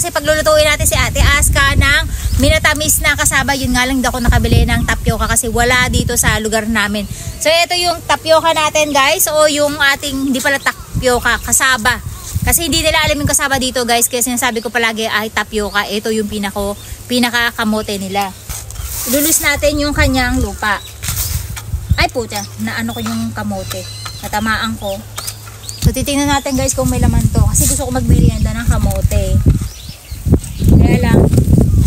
kasi paglulutuin natin si Ate Aska ng minatamis na kasaba. Yun nga lang hindi ako nakabili ng tapioca kasi wala dito sa lugar namin. So ito yung tapioca natin guys, o yung ating, hindi pala tapioca, kasaba. Kasi hindi nila alam yung kasaba dito guys, kaya sinasabi ko palagi ay tapioca. Ito yung pinaka kamote nila. Lulus natin yung kanyang lupa. Ay puta, naano ko yung kamote, natamaan ko. So titingnan natin guys kung may laman to, kasi gusto ko magmerienda ng kamote. Kaya lang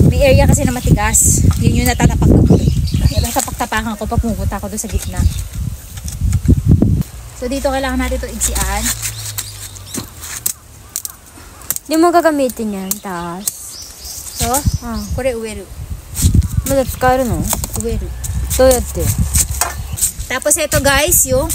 may area kasi na matigas, yun yung natatapak-tapakan ko pag pumunta ako doon sa gitna. So dito kailangan natin ito igsian. Hindi mo gagamitin yan, taas. So, kore uweru. Mada tsukaeru no? Uweru. Do yatte? Tapos ito guys, yung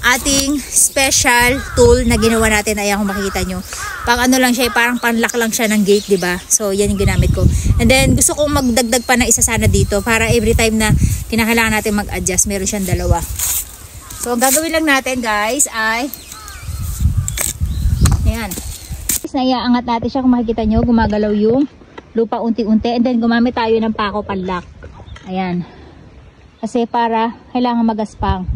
ating special tool na ginawa natin. Ayan kung makikita nyo. Pang ano lang siya, parang panlock lang siya ng gate, diba? So yan yung ginamit ko. And then gusto kong magdagdag pa na isa sana dito para every time na kinakailangan natin mag-adjust, meron siyang dalawa. So ang gagawin lang natin guys ay ayan. Naiaangat natin siya, kung makikita nyo, gumagalaw yung lupa unti-unti. And then gumamit tayo ng pako panlock. Ayan. Kasi para kailangan magaspang.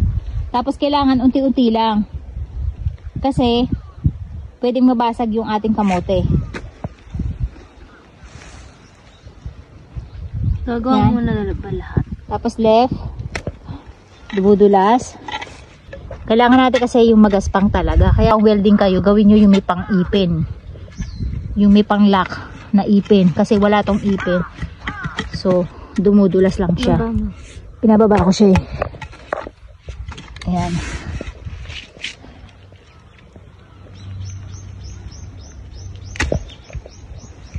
Tapos kailangan unti-unti lang. Kasi pwedeng mabasag yung ating kamote. Gagawa mo na ba lahat? Tapos left. Dubudulas. Kailangan natin kasi yung magaspang talaga. Kaya kung welding kayo, gawin nyo yung may pang-ipin. Yung may pang-lock na ipin. Kasi wala tong ipin. So, dumudulas lang siya. Pinababa ko siya eh. Ayan.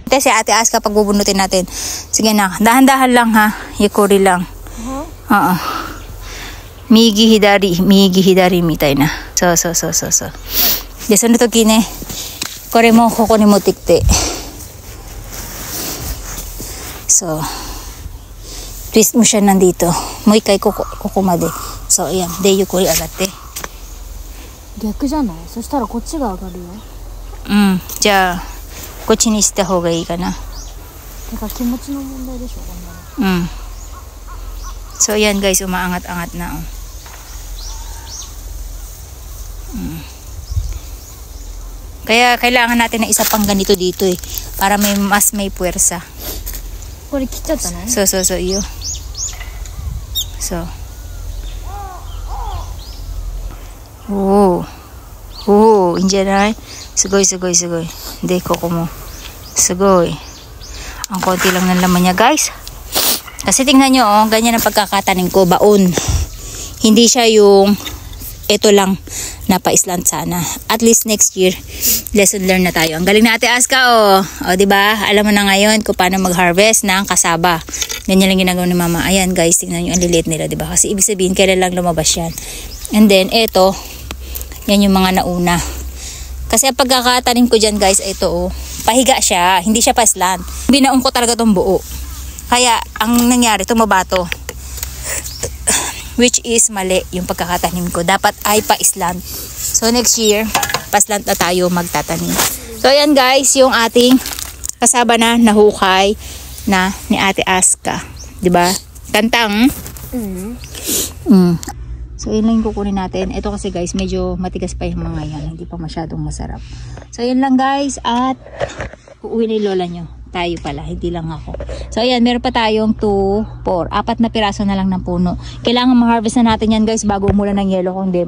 Ito si Ate Aska pag bubunutin natin. Sige na, dahan-dahan lang ha. Yukuri lang. Oo. Migi hidari mitai na. So. De, その時ね、これもここに持ってきて。So, twist mo siya nandito. Mo ikay koまで. So, ayan. De, yukuri agate. 逆じゃない？そしたらこっちが上がるよ。うん。じゃあ、こっちにした方がいいかな。だから気持ちの問題でしょ、こんなの。うん。So, ayan guys. Umaangat-angat na. Kaya kailangan natin ng isa pang ganito dito eh. Para may puwersa. これ切っちゃったの？そういいよ。そう。おお、いいんじゃない？すごい。で、ここもすごい。Ang konti lang ng laman niya, guys. Kasi tingnan nyo, oh, ganyan ang pagkakatanim ko, baon. Hindi siya yung ito lang napa-island sana. At least next year, lesson learn na tayo. Ang galing na Ate Aska, oh. O, diba? Alam mo na ngayon kung paano mag-harvest ng kasaba. Ganyan lang ginagawa ni Mama. Ayan, guys, tingnan nyo, ang lilit nila, diba? Kasi ibig sabihin, kailan lang lumabas yan. And then, ito, yan yung mga nauna. Kasi ang pagkakatanim ko dyan, guys, ito, oh, pahiga siya. Hindi siya pa-island. Binaon ko talaga tong buo. Kaya, ang nangyari, tumaba to. Which is mali yung pagkakatanim ko. Dapat ay pa-island. So next year, pa-island na tayo magtatanim. So ayan guys, yung ating kasaba na nahukay na ni Ate Aska. Diba? Tantang. So yun lang yung kukunin natin. Ito kasi guys, medyo matigas pa yung mga yan. Hindi pa masyadong masarap. So yun lang guys. At uuwi ni lola nyo. Tayo pala, hindi lang ako. So ayan, meron pa tayong 2, 4, 4 na piraso na lang ng puno. Kailangan ma-harvest na natin yan guys bago umulan ng yelo, kung di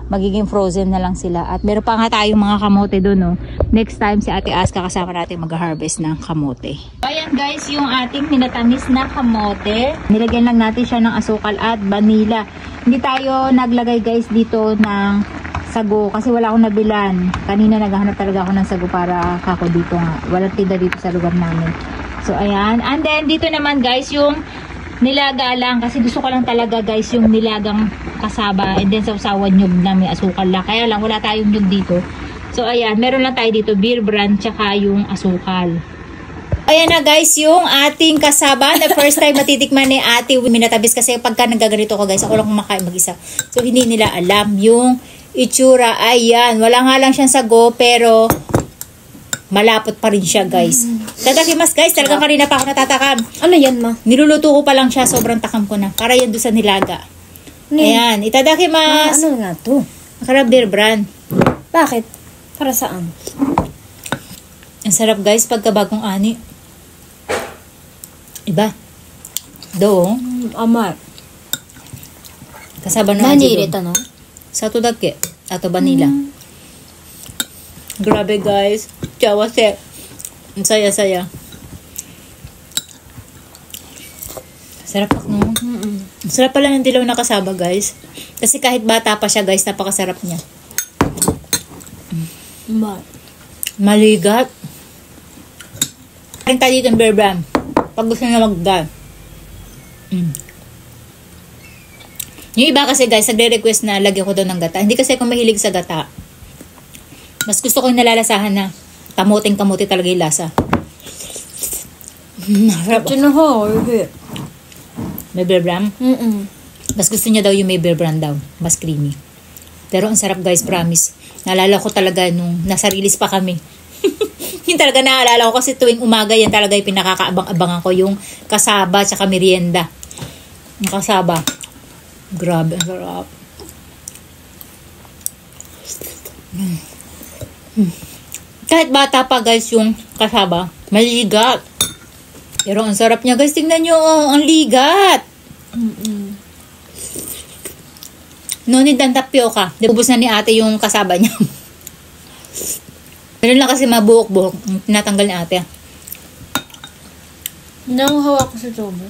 magiging frozen na lang sila. At meron pa nga tayong mga kamote doon, no. Next time si Ate Aska kasama natin mag-harvest ng kamote. So ayan guys, yung ating minatamis na kamote. Nilagyan lang natin siya ng asukal at vanilla. Hindi tayo naglagay guys dito ng sago kasi wala akong nabilan. Kanina naghahanap talaga ako ng sago para kako dito nga. Walang tinda dito sa lugar namin. So ayan. And then dito naman guys yung nilaga lang. Kasi gusto ko lang talaga guys yung nilagang kasaba. And then sausawan nyug na may asukal lang. Kaya lang wala tayong nyug dito. So ayan. Meron lang tayo dito beer brand tsaka yung asukal. Ayan na guys, yung ating kasaba na first time matitikman ni Ate Minatabis kasi pagka nagaganito ko guys, ako lang kumakain mag-isa. So hindi nila alam yung itsura. Ayan, wala nga lang siyang sago pero malapot pa rin siya, guys. Tadakimasu, guys. Talagang kanina pa ako natatakam. Ano yan, ma? Niluluto ko pa lang siya. Sobrang takam ko na. Para yan doon sa nilaga. Ayan. Itadakimasu. Ano nga to? Crab beer brand. Bakit? Para saan? Ang sarap, guys. Pagkabagong ani. Iba. Do. Amay. Kasaba na Nani ireta no? Sato dake. Ato vanilla. Grabe, guys. Chawase. Ang saya-saya. Sarap ako, no? Sarap pala ng dilaw na kasaba, guys. Kasi kahit bata pa siya, guys, napakasarap niya. Maligat. Kain tayo dito ng bear brand. Pag gusto nyo mag-gan. Yung iba kasi, guys, nagre-request na lagyan ko daw ng gata. Hindi kasi ako mahilig sa gata. Mas gusto ko yung nalalasahan na kamuting-kamuti talaga yung lasa. Harap. May bear brand? Mas gusto niya daw yung may bear brand daw. Mas creamy. Pero ang sarap, guys, promise. Naalala ko talaga nung nasa release pa kami. Yung talaga naalala ko kasi tuwing umaga yan talaga yung pinakakaabang-abangan ko. Yung kasaba tsaka merienda. Yung kasaba. Grabe, ang sarap. Kahit bata pa, guys, yung kasaba, maligat. Pero ang sarap niya, guys. Tingnan nyo, ang ligat. No need ang tapioca. Ubus na ni ate yung kasaba niya. Meron lang kasi mabuhok-buhok. Tinatanggal ni ate. Nanguhawa ko sa chobo.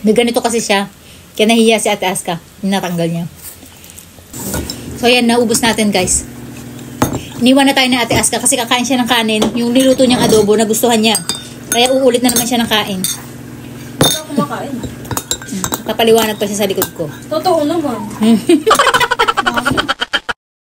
May ganito kasi siya. Kaya nahiya si Ate Aska. Tinatanggal niya. So yan, naubos natin, guys. Iniwan na tayo na Ate Aska kasi kakain siya ng kanin. Yung niluto niyang adobo, nagustuhan niya. Kaya uulit na naman siya ng kain. Hindi ako kumakain. Kapaliwanag pa siya sa likod ko. Totoo naman.